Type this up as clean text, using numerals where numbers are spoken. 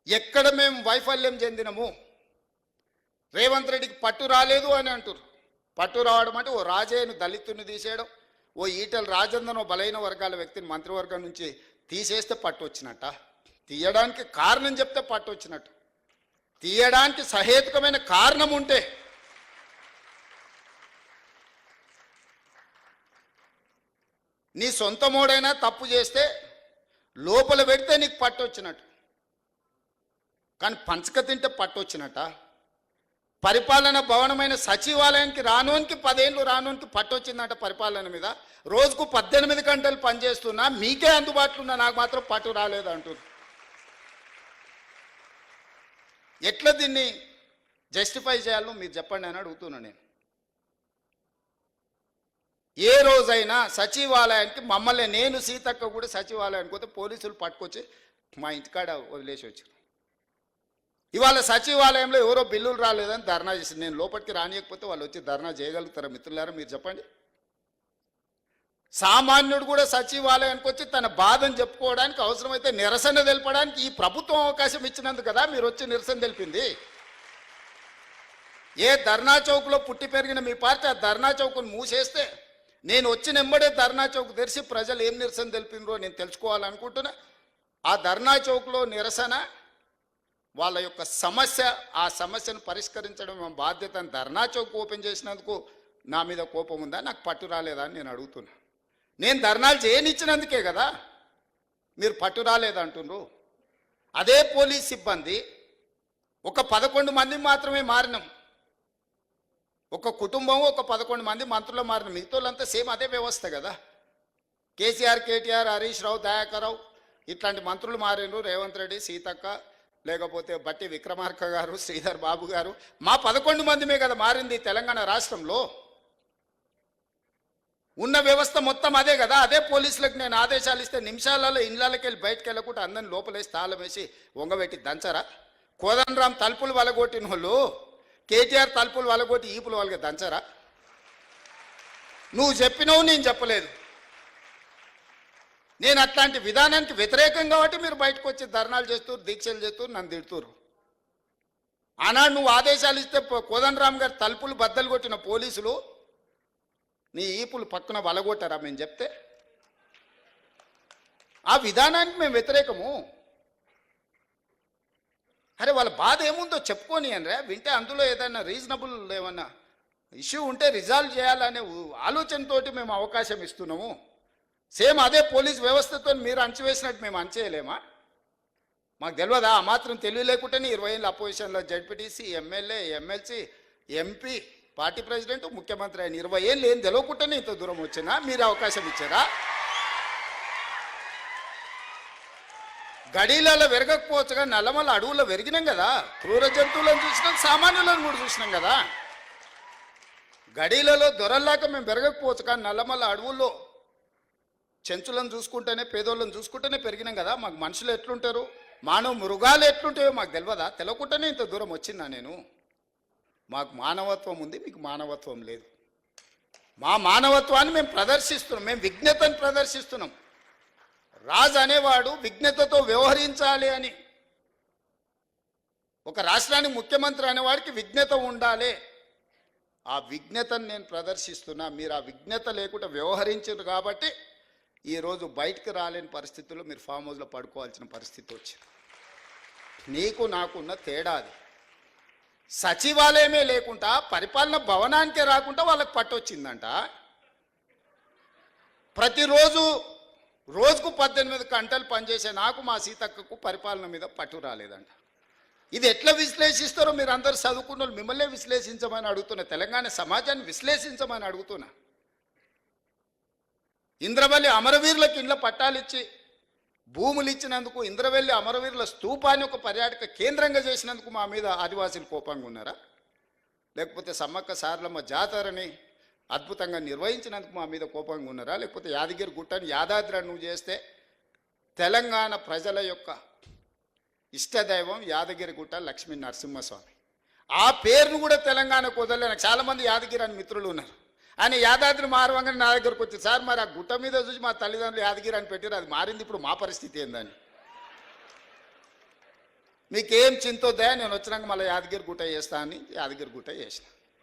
ఎక్కడ మేము వైఫల్యం చెందినము? రేవంత్ రెడ్డికి పట్టు రాలేదు అని అంటారు. పట్టు రావడం అంటే ఓ రాజయ్యను దళితుని తీసేయడం, ఓ ఈటెల రాజేందర్ బలైన వర్గాల వ్యక్తిని మంత్రివర్గం నుంచి తీసేస్తే పట్టు వచ్చినట్ట? తీయడానికి కారణం చెప్తే పట్టు వచ్చినట్టు. తీయడానికి సహేతుకమైన కారణం ఉంటే నీ సొంత మోడైనా తప్పు చేస్తే లోపల పెడితే నీకు పట్టు వచ్చినట్టు. కానీ పంచక తింటే పట్టు వచ్చినట్ట? పరిపాలన భవనమైన సచివాలయానికి రానోనికి 10 ఏళ్ళు రానోనికి పట్టు వచ్చిందంట పరిపాలన మీద. రోజుకు 18 గంటలు పనిచేస్తున్నా మీకే అందుబాటులో ఉన్నా నాకు మాత్రం పట్టు రాలేదు అంటుంది. ఎట్లా దీన్ని జస్టిఫై చేయాలో మీరు చెప్పండి అని అడుగుతున్నా నేను. ఏ రోజైనా సచివాలయానికి మమ్మల్ని, నేను సీతక్క కూడా సచివాలయానికి పోతే పోలీసులు పట్టుకొచ్చి మా ఇంటికాడ వదిలేసి వచ్చారు. ఇవాళ సచివాలయంలో ఎవరో బిల్లులు రాలేదని ధర్నా చేసింది. నేను లోపలికి రానియకపోతే వాళ్ళు వచ్చి ధర్నా చేయగలుగుతారా మిత్రులారా? మీరు చెప్పండి. సామాన్యుడు కూడా సచివాలయానికి వచ్చి తన బాధను చెప్పుకోవడానికి, అవసరమైతే నిరసన తెలపడానికి ఈ ప్రభుత్వం అవకాశం ఇచ్చినందుకు కదా మీరు వచ్చి నిరసన తెలిపింది. ఏ ధర్నా చౌక్లో పుట్టి పెరిగిన మీ పార్టీ ఆ ధర్నా చౌక్ను మూసేస్తే నేను వచ్చిన వెంబడే ధర్నా చౌక్ తెరిచి ప్రజలు ఏం నిరసన తెలిపినరో నేను తెలుసుకోవాలనుకుంటున్నా. ఆ ధర్నా చౌక్లో నిరసన వాళ్ళ యొక్క సమస్య, ఆ సమస్యను పరిష్కరించడం మా బాధ్యత. ధర్నా చౌక్ ఓపెన్ చేసినందుకు నా మీద కోపం ఉందా? నాకు పట్టు రాలేదా అని నేను అడుగుతున్నా. నేను ధర్నాలు చేయనిచ్చినందుకే కదా మీరు పట్టు రాలేదంటున్నారు. అదే పోలీస్ సిబ్బంది ఒక 11 మంది మాత్రమే మారినాం. ఒక కుటుంబం ఒక 11 మంది మంత్రులు మారిన, మిగతాళ్ళంతా సేమ్ అదే వ్యవస్థ కదా. కేసీఆర్, కేటీఆర్, హరీష్ రావు, దయాకర్ రావు ఇట్లాంటి మంత్రులు మారినరు. రేవంత్ రెడ్డి, సీతక్క, లేకపోతే బట్టి విక్రమార్క గారు, శ్రీధర్ బాబు గారు, మా 11 మందిమే కదా మారింది తెలంగాణ రాష్ట్రంలో. ఉన్న వ్యవస్థ మొత్తం అదే కదా. అదే పోలీసులకు నేను ఆదేశాలు ఇస్తే నిమిషాలలో ఇళ్ళకి వెళ్ళి బయటకు వెళ్ళకుండా అందరిని లోపలేసి తాళం వేసి వంగబెట్టి దంచరా? కోదండరామ్ తలుపులు వలగొట్టిన వాళ్ళు కేటీఆర్ తలుపులు వలగొట్టి ఈపులు వాళ్ళకి దంచరా? నువ్వు చెప్పినవు, నేను చెప్పలేదు. నేను అట్లాంటి విధానానికి వ్యతిరేకం కాబట్టి మీరు బయటకు వచ్చి ధర్నాలు చేస్తూ, దీక్షలు చేస్తూ నన్ను తిడుతురు. ఆనాడు నువ్వు ఆదేశాలు ఇస్తే కోదండరామ్ గారు తలుపులు బద్దలు కొట్టిన పోలీసులు నీ ఈపులు పక్కన వలగొట్టారా మేము చెప్తే? ఆ విధానానికి మేము వ్యతిరేకము. అరే వాళ్ళ బాధ ఏముందో చెప్పుకొని అనరా, వింటే అందులో ఏదైనా రీజనబుల్ ఏమన్నా ఇష్యూ ఉంటే రిజాల్వ్ చేయాలనే ఆలోచనతో మేము అవకాశం ఇస్తున్నాము. సేమ్ అదే పోలీస్ వ్యవస్థతో మీరు అంచవేసినట్టు మేము అంచేయలేమా? మాకు తెలియదా? ఆ మాత్రం తెలివి లేకుంటేనే 20 ఏళ్ళు అపోజిషన్లో ZPTC, MLA, MLC, MP, party president, ముఖ్యమంత్రి అయిన 20 ఏళ్ళు ఏం తెలియకుండానే ఇంత దూరం వచ్చినా మీరు అవకాశం ఇచ్చారా? గడీలలో వెరగకపోవచ్చుగా, నల్లమల్ల అడవుల్లో వెరిగినాం కదా. క్రూర జంతువులను చూసినాం, సామాన్యులను కూడా చూసినాం కదా. గడీలలో దొరల్లాక మేము పెరగకపోవచ్చు, కానీ నల్లమల్ల అడవుల్లో చెంచులను చూసుకుంటేనే, పేదోళ్ళని చూసుకుంటేనే పెరిగినాం కదా. మాకు మనుషులు ఎట్లుంటారు, మానవ మృగాలు ఎట్లుంటాయో మాకు తెలియదా? తెలియకుండానే ఇంత దూరం వచ్చినా నేను. మాకు మానవత్వం ఉంది, మీకు మానవత్వం లేదు. మా మానవత్వాన్ని మేము ప్రదర్శిస్తున్నాం, మేము విజ్ఞతను ప్రదర్శిస్తున్నాం. రాజు అనేవాడు విజ్ఞతతో వ్యవహరించాలి అని. ఒక రాష్ట్రానికి ముఖ్యమంత్రి అనేవాడికి విజ్ఞత ఉండాలి. ఆ విజ్ఞతను నేను ప్రదర్శిస్తున్నా. మీరు ఆ విజ్ఞత లేకుండా వ్యవహరించారు కాబట్టి ఈరోజు బయటకు రాలేని పరిస్థితుల్లో మీరు ఫామ్ హౌస్లో పడుకోవాల్సిన పరిస్థితి వచ్చింది. నీకు నాకున్న తేడా అది. సచివాలయమే లేకుండా, పరిపాలన భవనానికే రాకుండా వాళ్ళకి పట్టొచ్చిందంట. ప్రతిరోజు రోజుకు 18 గంటలు పనిచేసే నాకు, మా సీతక్కకు పరిపాలన మీద పట్టు రాలేదంట. ఇది ఎట్లా విశ్లేషిస్తారో మీరు అందరూ చదువుకున్న వాళ్ళు మిమ్మల్నే విశ్లేషించమని అడుగుతున్నా. తెలంగాణ సమాజాన్ని విశ్లేషించమని అడుగుతున్నా. ఇంద్రవల్లి అమరవీరులకు ఇండ్ల పట్టాలు ఇచ్చి భూములు ఇచ్చినందుకు, ఇంద్రవల్లి అమరవీరుల స్తూపాన్ని ఒక పర్యాటక కేంద్రంగా చేసినందుకు మా మీద ఆదివాసీలు కోపంగా ఉన్నారా? లేకపోతే సమ్మక్క సారలమ్మ జాతరని అద్భుతంగా నిర్వహించినందుకు మా మీద కోపంగా ఉన్నారా? లేకపోతే యాదగిరి గుట్టని యాదాద్రి నువ్వు చేస్తే తెలంగాణ ప్రజల యొక్క ఇష్టదైవం యాదగిరి గుట్ట లక్ష్మీ నరసింహస్వామి, ఆ పేరును కూడా తెలంగాణకు వదలలేను. చాలామంది యాదగిరి అని మిత్రులు ఉన్నారు. ఆయన యాదాద్రి మారవంగానే నా దగ్గరకు వచ్చి, సార్ మరి ఆ గుట్ట మీద చూసి మా తల్లిదండ్రులు యాదగిరి అని పెట్టారు, అది మారింది, ఇప్పుడు మా పరిస్థితి ఏందని. మీకేం చింతొద్దా, నేను వచ్చినాక మళ్ళీ యాదగిరి గుట్ట చేస్తా అని యాదగిరి గుట్ట చేసిన.